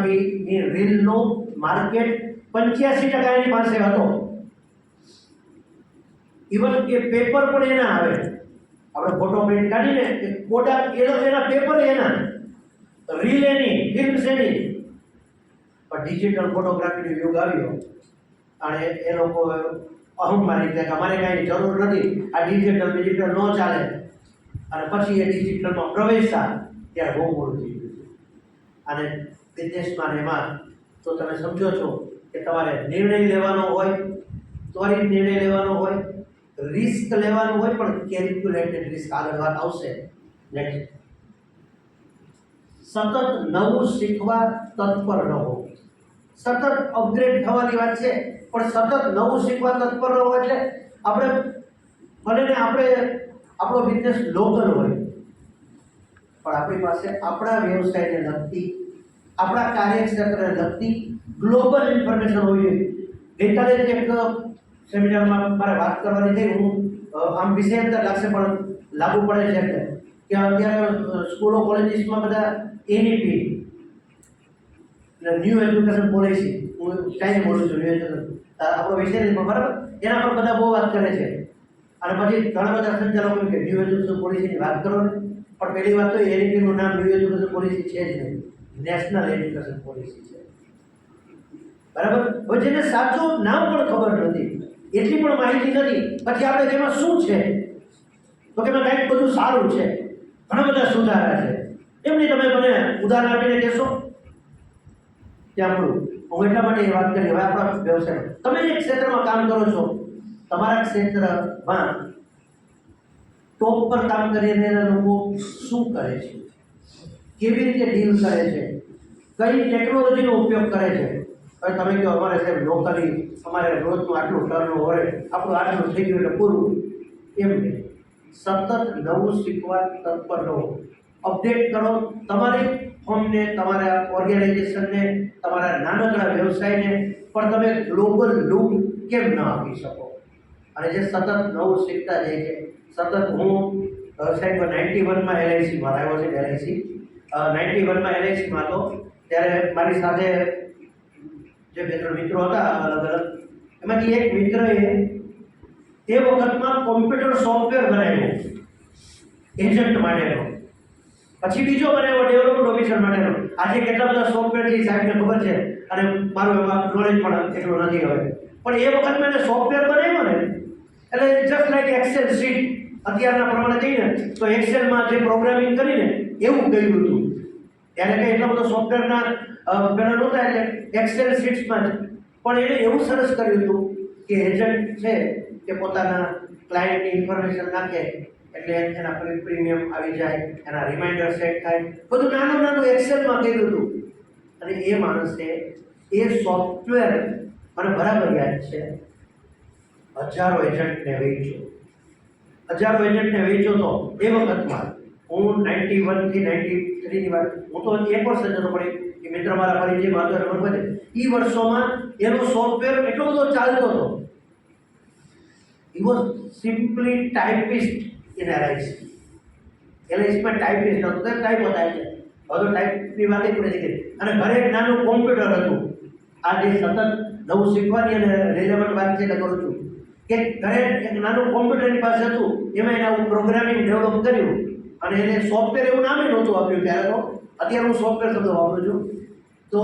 ફોટોગ્રાફીની રીલનો માર્કેટ 85% એની પાસે હતો. ઇવન એ પેપર પણ એના આવે, આપણે ફોટો પ્રિન્ટ કાઢીને કોડા એના પેપર એના, રીલ એની, ફિલ્મ્સ એની. પણ ડિજિટલ ફોટોગ્રાફીનો યુગ આવ્યો અને એ લોકો અહમ મારી ગયા કે અમારે કાંઈ જરૂર નથી, આ ડિજિટલ ન ચાલે. અને પછી એ ડિજિટલમાં પ્રવેશતા ત્યારે બહુ મોડું થઈ ગયું છે. અને બિઝનેસમાં એમાં તો તમે સમજો છો કે તમારે નિર્ણય લેવાનો હોય, ત્વરિત નિર્ણય લેવાનો હોય, રિસ્ક લેવાનું હોય, પણ કેલ્ક્યુલેટેડ રિસ્ક. આગળ વાત આવશે. નેક્સ્ટ, સતત નવું શીખવા તત્પર રહો. સતત અપગ્રેડ થવાની વાત છે, પણ સતત નવું શીખવા તત્પર રહો એટલે આપણે ભલે ને આપણો બિઝનેસ લોકલ હોય, પણ આપણી પાસે આપણા વ્યવસાયને લગતી, આપણા કાર્યક્ષેત્રને લગતી ગ્લોબલ ઇન્ફોર્મેશન હોવી જોઈએ. ગઈકાલે જ એક સેમિનારમાં મારે વાત કરવાની થઈ, હું આમ વિષય અંદર લાગશે પણ લાગુ પડે છે એટલે કે અત્યારે સ્કૂલો કોલેજીસમાં બધા એનઈપી ન્યૂ એજ્યુકેશન પોલિસી, હું ટાઈમ બોલું છું, ન્યૂ એજ્યુકેશન આપણો વિષય નથી બરાબર, એના પર બધા બહુ વાત કરે છે. અને પછી ઘણા બધા સંચાલકો કે ન્યૂ એજ્યુકેશન પોલિસીની વાત કરો ને, પણ પહેલી વાત તો એનઈપીનું નામ ન્યૂ એજ્યુકેશન પોલિસી છે જ નહીં, નેશનલ એજ્યુકેશન પોલિસી છે. બરાબર. હવે જેને સાચું નામ પણ ખબર નથી, એટલી પણ માહિતી નથી, પછી આપણે તેમાં શું છે તો કે કંઈક બધું સારું છે, ઘણા બધા સુધારા છે, એમની તમે મને ઉદાહરણ આપીને કહેશો કે આપણું. હું એટલા માટે એ વાત કરી. હવે આપણા વ્યવસાય, તમે એક ક્ષેત્રમાં કામ કરો છો, તમારા ક્ષેત્રમાં ટોપ પર કામ કરી રહેલા લોકો શું કરે છે, કેવી રીતે ડીલ કરે છે, કઈ ટેકનોલોજીનો ઉપયોગ કરે છે. હવે તમે કહો અમારે સાહેબ લોકલી અમારે રોજનું આટલું ટર્ન ઓવર, આપણું આટલું થઈ ગયું એટલે પૂરું, એમ નહીં. સતત નવું શીખવા તત્પર રહો, અપડેટ કરો તમારી ફોર્મને, તમારા ઓર્ગેનાઇઝેશનને, તમારા નાનકડા વ્યવસાયને, પણ તમે ગ્લોબલ લુક કેમ ન આપી શકો. અને જે સતત નવું શીખતા જાય છે, સતત હું સાહેબ 91માં LICમાં આવ્યો છે. LIC 91માં LICમાં હતો ત્યારે મારી સાથે જે બે ત્રણ મિત્રો હતા અલગ અલગ, એમાંથી એક મિત્રએ તે વખતમાં કોમ્પ્યુટર સોફ્ટવેર બનાવ્યો એજન્ટ માટેનો, પછી બીજો બનાવ્યો ડેવલપમેન્ટ ઓફિસર માટેનો. આજે કેટલા બધા સોફ્ટવેર છે સાહેબને ખબર છે, અને મારું એમાં નોલેજ પણ એટલું નથી હવે, પણ એ વખત મેં સોફ્ટવેર બનાવ્યો ને એટલે જસ્ટ લાઈક એક્સેલ શીટ અત્યારના પ્રમાણે કહીને તો એક્સેલમાં જે પ્રોગ્રામિંગ કરીને એવું કર્યું હતું. ત્યારે કંઈ એટલો બધો સોફ્ટવેરના પેલા નહોતા, એટલે એક્સેલ શીટ્સમાં જ. પણ એણે એવું સરસ કર્યું હતું કે એજન્ટ છે કે પોતાના ક્લાયન્ટની ઇન્ફોર્મેશન નાખે એટલે એના પ્રીમિયમ આવી જાય, એના રિમાઇન્ડર સેટ થાય, બધું નાનું નાનું એક્સેલમાં કર્યું હતું. અને એ માણસે એ સોફ્ટવેર મને બરાબર યાદ છે, હજારો એજન્ટને વેચ્યો. હજારો એજન્ટને વેચ્યો તો એ વખતમાં. હું 91 થી 93 ની વાત, હું તો 1 વર્ષ જ હતો, પણ એ મિત્ર મારા પરિચયમાં હતો એટલે મને એ વર્ષોમાં એનો સોફ્ટવેર એટલો બધો ચાલતો હતો. He was simply typist in LIC. LICમાં ટાઈપિસ્ટ હતો, તો ટાઈપ હતા એટલે હવે તો ટાઈપની વાત જ નથી કરી. અને ઘરે એક નાનું કોમ્પ્યુટર હતું. આ જે સતત નવું શીખવાની અને રિલેવન્ટ વાત છે કરું છું કે ઘરે એક નાનું કોમ્પ્યુટરની પાસે હતું, એમાં એને આવું પ્રોગ્રામિંગ ડેવલપ કર્યું. અને એને સોફ્ટવેર એવું નામે નહોતું આપ્યું ત્યારે, તો અત્યારે હું સોફ્ટવેર શબ્દ વાપરું છું. તો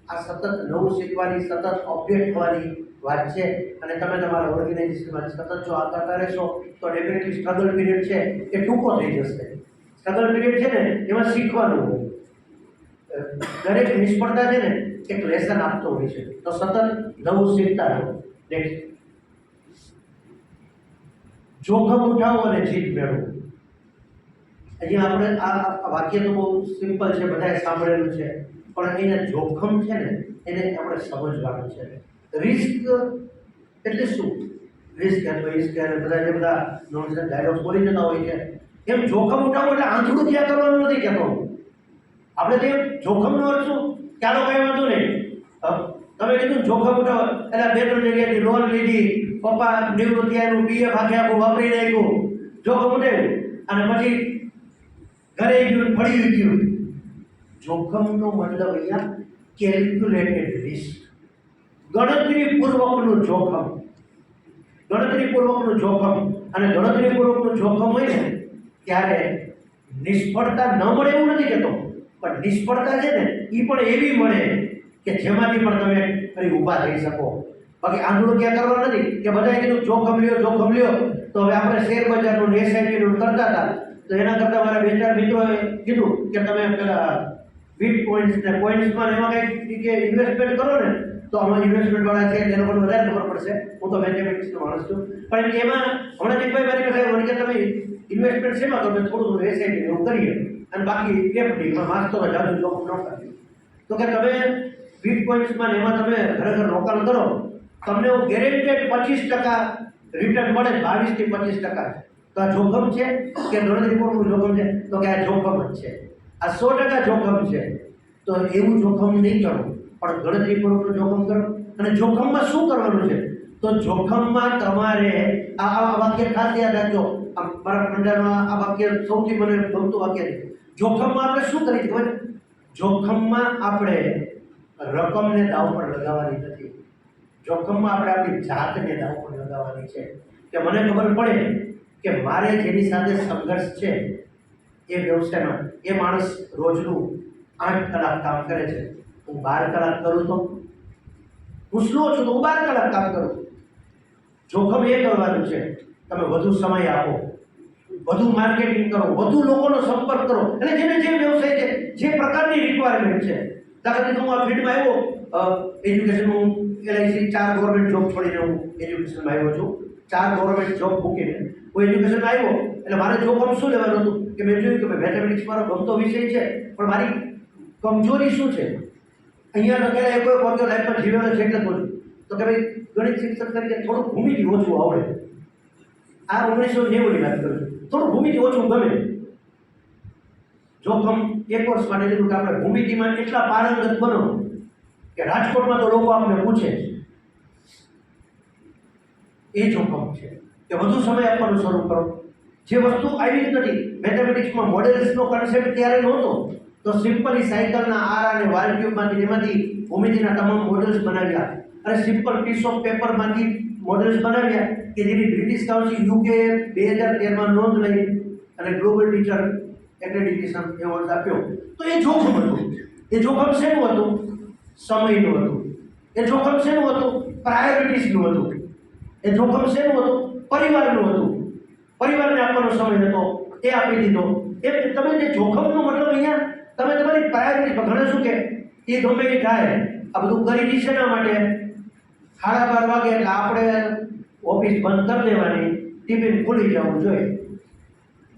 આ સતત નવું શીખવાની, સતત અપડેટ થવાની વાત છે. અને તમે તમારા ઓર્ગેનાઇઝેશનમાં સતત જો આ કરતા રહેશો તો ડેફિનેટલી સ્ટ્રગલ પીરિયડ છે એ ટૂંકો થઈ જશે. સ્ટ્રગલ પીરિયડ છે ને એમાં શીખવાનું હોય. દરેક નિષ્ફળતા છે ને એક લેસન આપતો હોય છે, તો સતત નવું શીખતા રહો. નેક્સ્ટ, જોખમ ઉઠાવો અને જીત મેળવો. અહીંયા આપણે આ વાક્ય તો બહુ સિમ્પલ છે, બધાએ સાંભળેલું છે, પણ અહીંયા જોખમ છે ને એને આપણે સમજવાનું છે. રિસ્ક એટલે શું? રિસ્ક એટલે બધા જે બધા નોનસેન્સ ડાયલોગ્સ બોલી જતા હોય છે, એમ જોખમ ઉઠાવવું એટલે આંધળું ત્યાં કરવાનું નથી કહેતો. આપણે તે જોખમનો અર્થ શું? ચાલો કઈ વાંધો નહીં, તમે કીધું જોખમ ઉઠાવો એટલે 2-3 જગ્યાએથી લોન લીધી, પપ્પા નિવૃત્તિ આવ્યું, PF આખું વાપરી નાખ્યું, જોખમ ઉઠાવ્યું, અને પછી ઘરે ગયું, ફળી ગયું. જોખમનો મતલબ અહીંયા કેલ્ક્યુલેટેડ રિસ્ક, ગણતરીપૂર્વકનું જોખમ. ગણતરીપૂર્વકનું જોખમ અને ગણતરીપૂર્વકનું જોખમ હોય ને ત્યારે નિષ્ફળતા ન મળે એવું નથી કહેતો, પણ નિષ્ફળતા છે ને એ પણ એવી મળે કે જેમાંથી પણ તમે ફરી ઊભા થઈ શકો. બાકી આંદોલન ક્યાં કરવા નથી કે બધાએ કીધું જોખમ લ્યો. તો હવે આપણે શેર બજારનું એસઆઈપીનું કરતા હતા, તો એના કરતાં મારા બે ચાર મિત્રોએ કીધું કે તમે પેલા બીટ પોઈન્ટ્સ ને પોઈન્ટ્સમાં એમાં કંઈક કે ઇન્વેસ્ટમેન્ટ કરો ને તો આમાં ઇન્વેસ્ટમેન્ટ વાળા છે એ લોકોને વધારે ખબર પડશે. હું તો મેથેમેટિક્સનો માણસ છું, પણ એમાં હમણાં એક ભાઈ મારી પાસે મને કે તમે ઇન્વેસ્ટમેન્ટ શેમાં કરો? થોડું એસઆઈપી એવું કરીએ અને બાકી એફડીમાં વાંચતો જાદુ જોખમ ન કરીએ. તો કે તમે બીટ પોઈન્ટ્સમાં એમાં તમે ખરેખર રોકાણ કરો, તમને ગેરેન્ટેડ 25% રિટર્ન મળે, 22 થી 25%. તો આ જોખમ છે કે ગણતરીપૂર્વકનું જોખમ છે? તો કે આ જોખમ જ છે, આ 100% જોખમ છે. તો એવું જોખમ નહીં કરો, પણ ગણતરીપૂર્વકનું જોખમ કરો. અને જોખમમાં શું કરવાનું છે? તો જોખમમાં તમારે આ વાક્ય ખાસ યાદ રાખજો. મારા મંડળમાં આ વાક્ય સૌથી મને ગમતું વાક્ય છે. જોખમમાં આપણે શું કરીએ ખબર? જોખમમાં આપણે રકમને દાવ પર લગાવવાની નથી. જોખમમાં આપણે આપણી જાતને દાવ પર લગાવવાની છે કે મને ખબર પડે કે મારે જેની સાથે સંઘર્ષ છે એ વ્યવસાયમાં એ માણસ રોજનું 8 કલાક કામ કરે છે, હું 12 કલાક કરું તો હું સ્લો છું તો હું 12 કલાક કામ કરું. જોખમ એ કરવાનું છે તમે વધુ સમય આપો, વધુ માર્કેટિંગ કરો, વધુ લોકોનો સંપર્ક કરો. અને જેને જે વ્યવસાય છે, જે પ્રકારની રિક્વાયરમેન્ટ છે, દાખલા તરીકે હું આ ફિલ્ડમાં આવ્યો એજ્યુકેશન, હું LIC 4 ગવર્મેન્ટ જોબ છોડીને હું એજ્યુકેશનમાં આવ્યો છું. 4 ગવર્મેન્ટ જોબ મૂકીને હું એજ્યુકેશનમાં આવ્યો. એટલે મારે જોખમ શું લેવાનું હતું કે મેં જોયું કે મેથેમેટિક્સ મારો ગમતો વિષય છે, પણ મારી કમજોરી શું છે? અહીંયા લખેલા કોઈ પોતે લાઈફમાં જીવેલો છે એટલે બોલું તો કે ભાઈ ગણિત શિક્ષક તરીકે થોડું ભૂમિતિ ઓછું આવડે. આ 1990ની વાત કરું છું. થોડું ભૂમિતિ ઓછું ગમે. જોખમ એક વર્ષ માટે લીધું કે આપણે ભૂમિતિમાં એટલા પારંગત બનો કે રાજકોટમાં તો લોકો આપણને પૂછે. એ જોખમ છે કે વધુ સમય આપવાનું શરૂ કરો. જે વસ્તુ આવી જ નથી, મેથેમેટિક્સમાં મોડેલ્સનો કન્સેપ્ટ ત્યારે નહોતો, તો સિમ્પલી સાયકલના આર અને વાલ ટ્યુબમાંથી એમાંથી ભૂમિતિના તમામ મોડેલ્સ બનાવ્યા અને સિમ્પલ પીસ ઓફ પેપરમાંથી મોડેલ્સ બનાવ્યા કે જેની બ્રિટિશ કાઉન્સિલ UK 2013માં નોંધ લઈ અને ગ્લોબલ ટીચર એક્રેડિટેશન એવોર્ડ આપ્યો. તો એ જોખમ હતું. એ જોખમ શેનું હતું? સમયનું હતું. એ જોખમ શેનું હતું? પ્રાયોરિટીઝનું હતું. એ જોખમ શેનું હતું? પરિવારનું હતું. પરિવારને આપવાનો સમય હતો, એ આપી દીધો. એ તમે જે જોખમનો મતલબ અહીંયા તમે તમારી પ્રાયોરિટી ઘણા શું કે એ ગમે એ થાય, આ બધું કરી છે શેના માટે? 12:30 વાગે એટલે આપણે ઓફિસ બંધ કરી દેવાની, ટિફિન ખુલી જવું જોઈએ.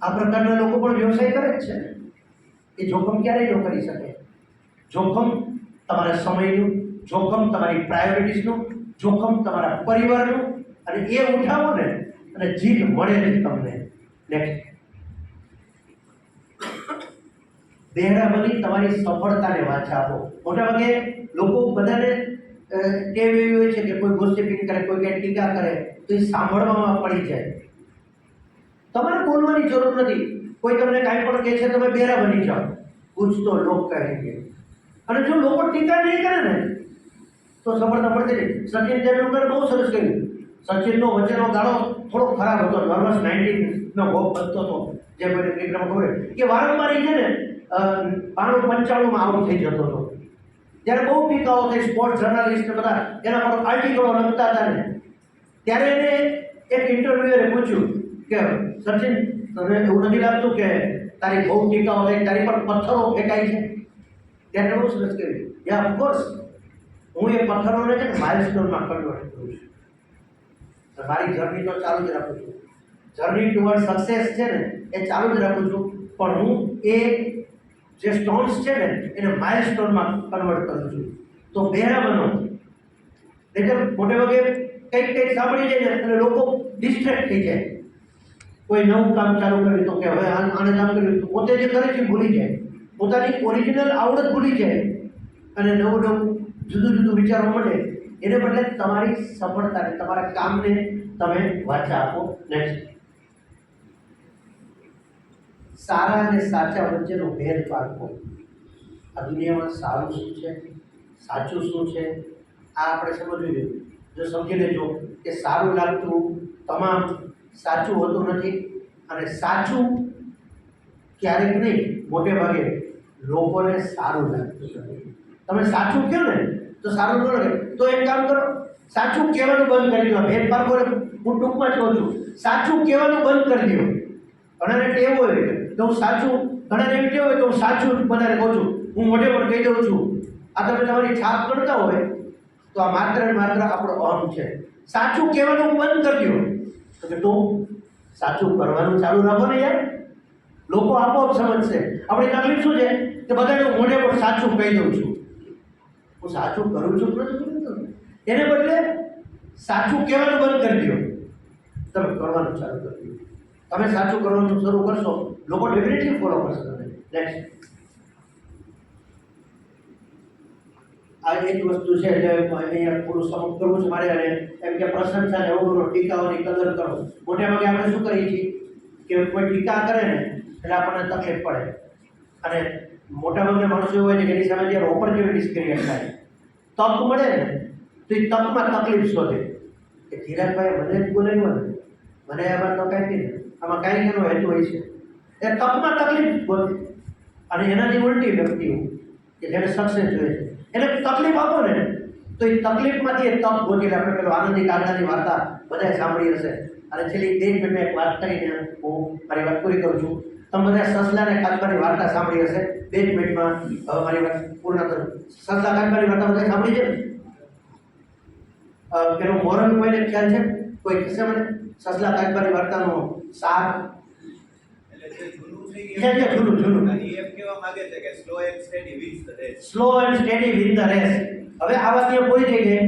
આ પ્રકારના લોકો પણ વ્યવસાય કરે જ છે. એ જોખમ ક્યારેય ન કરી શકે. જોખમ તમારા સમયનું, જોખમ તમારી પ્રાયોરિટીઝનું, જોખમ તમારા પરિવારનું, અને એ ઉઠાવો ને અને જીત મળે છે તમને. નેક્સ્ટ, બહેરા બની તમારી સફળતાને વાચા આપો. મોટાભાગે લોકો બધાને ટેવ એવી હોય છે કે કોઈ ગોસિપિંગ કરે, કોઈ કંઈ ટીકા કરે તો એ સાંભળવામાં પડી જાય. તમારે બોલવાની જરૂર નથી. કોઈ તમને કાંઈ પણ કહે છે તમે બહેરા બની જાઓ. કુછ તો લોગ કહેંગે. અને જો લોકો ટીકા નહીં કરે ને તો સફળતા મળતી નહીં. સચિન તેંડુલકર બહુ સરસ કહ્યું. સચિનનો વચ્ચેનો ગાળો થોડો ખરાબ હતો, નર્વસ 19નો ભોગ બનતો હતો, જે કોઈને ક્રિકેટમાં ખબર કે વારંવાર છે ને 95-95માં આઉટ થઈ જતો હતો. ત્યારે બહુ ટીકાઓ થઈ, સ્પોર્ટ્સ જર્નલિસ્ટ બધા એના પર આર્ટિકલો લખતા હતા ને, ત્યારે એને એક ઇન્ટરવ્યુઅરે પૂછ્યું કે સચિન, તને એવું નથી લાગતું કે તારી બહુ ટીકાઓ થઈ, તારી પર પથ્થરો ફેંકાય છે? ત્યારે બહુ સરસ કહ્યું, યા ઓફકોર્સ, હું એ પથ્થરોને છે ને માઇલસ્ટોનમાં કન્વર્ટ કરું છું. મારી જર્ની તો ચાલુ જ રાખું છું. જર્ની ટુવર્ડ સક્સેસ છે ને એ ચાલુ જ રાખું છું, પણ હું એ જે સ્ટોન્સ છે ને એને માઇલસ્ટોનમાં કન્વર્ટ કરું છું. તો બહેરા બનો. એટલે મોટે ભાગે કંઈક સાંભળી જાય ને અને લોકો ડિસ્ટ્રેક્ટ થઈ જાય. કોઈ નવું કામ ચાલુ કર્યું તો કે હવે આને કામ કર્યું તો પોતે જે કરે છે ભૂલી જાય, પોતાની ઓરિજિનલ આવડત ભૂલી જાય અને નવું જુદું જુદું વિચારવા મળે. એને બદલે તમારી સફળતાને, તમારા કામને તમે વાચા આપો. નેક્સ્ટ, સારા અને સાચા વચ્ચેનો ભેદ પારખો. આ દુનિયામાં સારું શું છે સાચું શું છે આ આપણે સમજવું જોઈએ. જો સમજી લેજો કે સારું લાગતું તમામ સાચું હોતું નથી, અને સાચું ક્યારેક નહીં, મોટે ભાગે લોકોને સારું લાગતું નથી. તમે સાચું કહો ને તો સારું ન લાગે, તો એક કામ કરો, સાચું કહેવાનું બંધ કરી દો. ફેરફાર કરો, હું ટૂંકમાં જ કહું છું, સાચું કહેવાનું બંધ કરી દો. ઘણાને ટેવ હોય તો હું સાચું, ઘણાને એવી ટેવ હોય તો હું સાચું બધાને કહું છું, હું મોઢે પણ કહી દઉં છું. આ તમે તમારી છાપ કરતા હોય તો આ માત્ર ને માત્ર આપણો અહમ છે. સાચું કહેવાનું બંધ કરી દો તો કે તું સાચું કરવાનું ચાલુ રાખો ને યાર, લોકો આપોઆપ સમજશે. આપણી તકલીફ શું છે કે બધાને હું મોઢે પણ સાચું કહી દઉં છું, હું સાચું કરું છું નથી. એને બદલે સાચું કહેવાનું બંધ કરી દો, તમે કરવાનું ચાલુ કરી દો. તમે સાચું કરવાનું શરૂ કરશો, લોકો ડેફિનેટલી ફોલો કરશે તમને. નેક્સ્ટ આ એક વસ્તુ છે જે અહીંયા થોડું સમજ કરવું છે મારે, અને એમ કે પ્રશંસા ને એવું કરો, ટીકાઓની કદર કરો. મોટે ભાગે આપણે શું કરીએ છીએ કે કોઈ ટીકા કરે ને એટલે આપણને તકલીફ પડે, અને મોટા ભાગના માણસો એવું હોય છે કે એની સામે જ્યારે ઓપોર્ચ્યુનિટીઝ ક્રિએટ થાય, તક મળે ને તો એ તકમાં તકલીફ શોધે કે ધીરજભાઈ મને જ બોલાવ્યો ને, મને આમાં તો કાંઈ નહીં, આમાં કાંઈ એનો હેતુ હોય છે. એ તકમાં તકલીફ શોધે, અને એનાથી ઉલટી વ્યક્તિઓ કે જેને સક્સેસ જોઈએ છે એને તકલીફ આપો ને તો એ તકલીફમાંથી એક તક ગોતી લે. આપણે પેલો આનંદી કાગડાની વાર્તા બધાએ સાંભળી હશે, અને છેલ્લી 3 મિનિટમાં એક વાત કરીને હું મારી વાત પૂરી કરું છું. તમે બધા સસલા અને કાચબાની વાર્તા સાંભળી હશે. 2 મિનિટમાં મારી વાત પૂર્ણ કરું. સસલા કાચબાની વાર્તા બધા સાંભળી છે ને? પેલું મોરલ કોઈને ખ્યાલ છે? કોઈ કહેશે મને સસલા કાચબાની વાર્તાનો સાર? Slow and steady win the race. હવે આ વાત અહીંયા પૂરી થઈ ગઈ.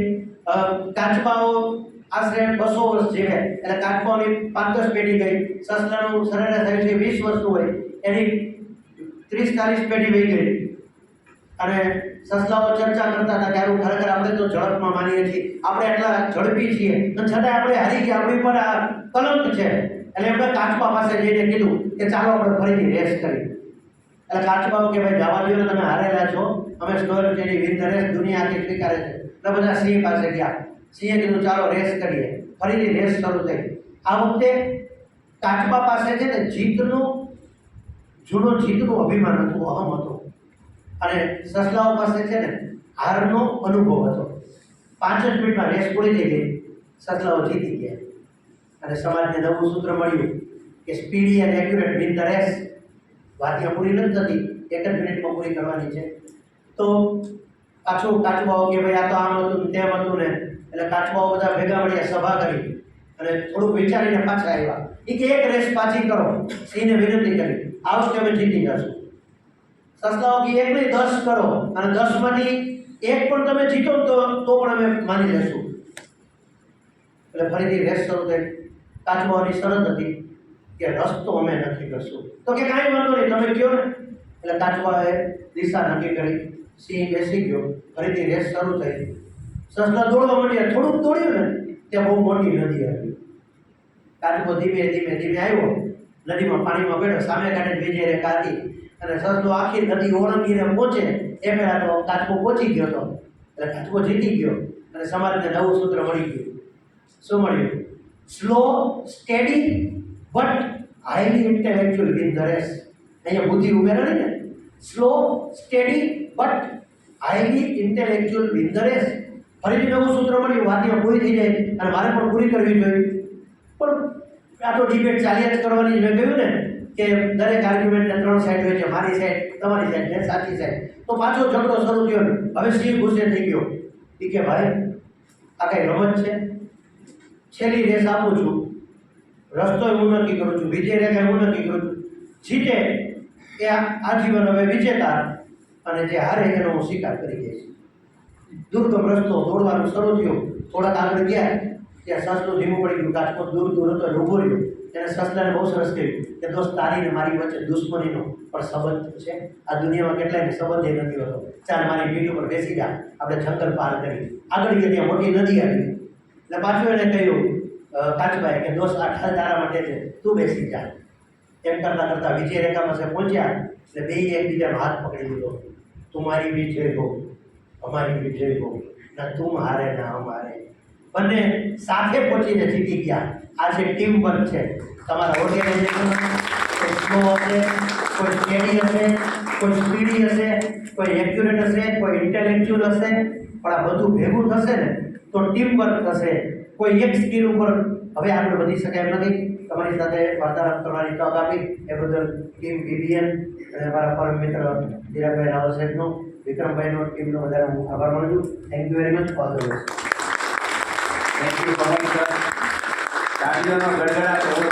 કાચબાઓ આશરે 200 વર્ષ જીવે, એટલે કાચબાઓની 5-10 પેઢી ગઈ. સસલાનું સરેરાશ આયુષ્ય 20 વર્ષનું હોય, એની 30-40 પેઢી વહી ગઈ. અને સસલાઓ ચર્ચા કરતા હતા કે આવું ખરેખર આપણે તો ઝડપમાં માનીએ છીએ, આપણે એટલા ઝડપી છીએ, અને છતાં આપણે હારી ગયા, આપણી પર આ કલંક છે. એટલે એમણે કાચબા પાસે જઈને કીધું કે ચાલો આપણે ફરીથી રેસ કરીએ. એટલે કાચબાઓ કે ભાઈ જવા દો ને, તમે હારેલા છો, અમે slow and steady win the race દુનિયા આખી સ્વીકારે છે. એટલે બધા સિંહ પાસે ગયા. સિંહે કીધું ચાલો રેસ કરીએ. ફરીથી રેસ શરૂ થઈ. આ વખતે કાચબા પાસે છે ને જીતનું અભિમાન હતું, અહમ હતો, અને સસલાઓ પાસે છે ને હારનો અનુભવ હતો. 5 જ મિનિટમાં રેસ પૂરી થઈ ગઈ, સસલાઓ જીતી ગયા. અને સમાજને નવું સૂત્ર મળ્યું કે speedy and accurate win the race. વાત ત્યાં પૂરી નથી થતી, 1 જ મિનિટમાં પૂરી કરવાની છે. તો પાછું કાચબાઓ કે ભાઈ આ તો આમ હતું તેમ હતું ને, એટલે કાચબાઓ બધા ભેગા મળ્યા, સભા કરી, અને થોડુંક વિચારીને પાછા આવ્યા. એ કે એક રેસ પાછી કરો. સિંહને વિનંતી કરી, આ વખતે અમે જીતી જશું. સસલાઓ કે 1 નહીં 10 કરો, અને 10 માંથી 1 પણ તમે જીતો તો પણ અમે માની લેશું. એટલે ફરીથી રેસ શરૂ થઈ. કાચબાઓની શરત હતી કે રસ્તો અમે નક્કી કરશું. તો કે કાંઈ વાંધો નહીં, તમે કહો ને. એટલે કાચબાએ દિશા નક્કી કરી. સિંહ બેસી ગયો. ફરીથી રેસ શરૂ થઈ. સસલા દોડવા માંડ્યા. થોડુંક દોડ્યું ને ત્યાં બહુ મોટી નદી આવી. કાચબો ધીમે આવ્યો, નદીમાં પાણીમાં બેઠો, સામે કાંઠે બીજે રેખા હતી, અને સસલો આખી નદી ઓળંગીને પહોંચે એ પહેલા તો કાચબો પહોંચી ગયો હતો. એટલે કાચબો જીતી ગયો, અને સમાજને નવું સૂત્ર મળી ગયું. શું મળ્યું? Slow steady but highly intellectual win the race. અહીંયા બુદ્ધિ ઉમેરવાની ને. Slow steady but highly intellectual win the race. ફરીથી નવું સૂત્ર મળ્યું. વાત પૂરી થઈ જાય, અને મારે પણ પૂરી કરવી જોઈએ. પણ આ તો ડિબેટ ચાલ્યા જ કરવાની. મેં કહ્યું ને કે દરેક આર્ગ્યુમેન્ટને 3 સાઈડ હોય છે, મારી સાઈડ, તમારી સાઈડ ને સાચી સાઈડ. તો પાછો ઝઘડો શરૂ થયો ને. હવે સિંહ ગુસ્સે થઈ ગયો. એ કે ભાઈ આ કઈ રમત છે? છેલ્લી રેસ આપું છું, રસ્તો હું નક્કી કરું છું, વિજય રેખા હું નક્કી કરું છું. જીતે એ આજીવન હવે વિજેતા, અને જે હારે એનો હું સ્વીકાર કરી દઈશ. દુર્ગમ રસ્તો દોડવાનું શરૂ થયું. થોડાક આગળ ગયા ત્યાં સસલું ધીમું પડી ગયું. કાચબો દૂર હતો એટલે ઊભો રહ્યો. એને સસલાને બહુ સરસ કહ્યું કે દોસ્ત, તારી ને મારી વચ્ચે દુશ્મનીનો પણ સંબંધ છે. આ દુનિયામાં કેટલાયને સંબંધ એ નથી હોતો. ચાલ મારી પીઠ ઉપર બેસી જા, આપણે જંગલ પાર કરી. આગળ ગયા ત્યાં મોટી નદી આવી. એટલે પાછું એને કહ્યું કાચબાએ કે દોસ્ત, આ ઠાલ તારા માટે છે, તું બેસી જા. એમ કરતા વિજય રેખા પાસે પહોંચ્યા. એટલે બેય એકબીજાનો હાથ પકડી લીધો. તું મારી વિજય હો, અમારી વિજય હો, ના તુમ હારે ના હમ હારે, બંને સાથે પહોંચીને જીતી ગયા. આ છે ટીમ વર્ક છે. તમારા ઓર્ગેનાઇઝેશન કોઈ સ્લો હશે, કોઈ સ્ટેડી હશે, કોઈ સ્પીડી હશે, કોઈ એક્યુરેટ હશે, કોઈ ઇન્ટેલેક્ચ્યુઅલ હશે, પણ આ બધું ભેગું થશે ને તો ટીમ વર્ક થશે. કોઈ એક સ્કિલ ઉપર હવે આગળ વધી શકે એમ નથી. તમારી સાથે વાર્તાલાપ કરવાની તક આપી એ બદલ ટીમ બીબીએન અને મારા પરમ મિત્ર ધીરાભાઈ રાવલ સાહેબનો, વિક્રમભાઈનો, ટીમનો વધારે હું આભાર માનું છું. Thank you very much. All the best. Thank you so much sir. તાળીઓનો ગડગડાટ હોવો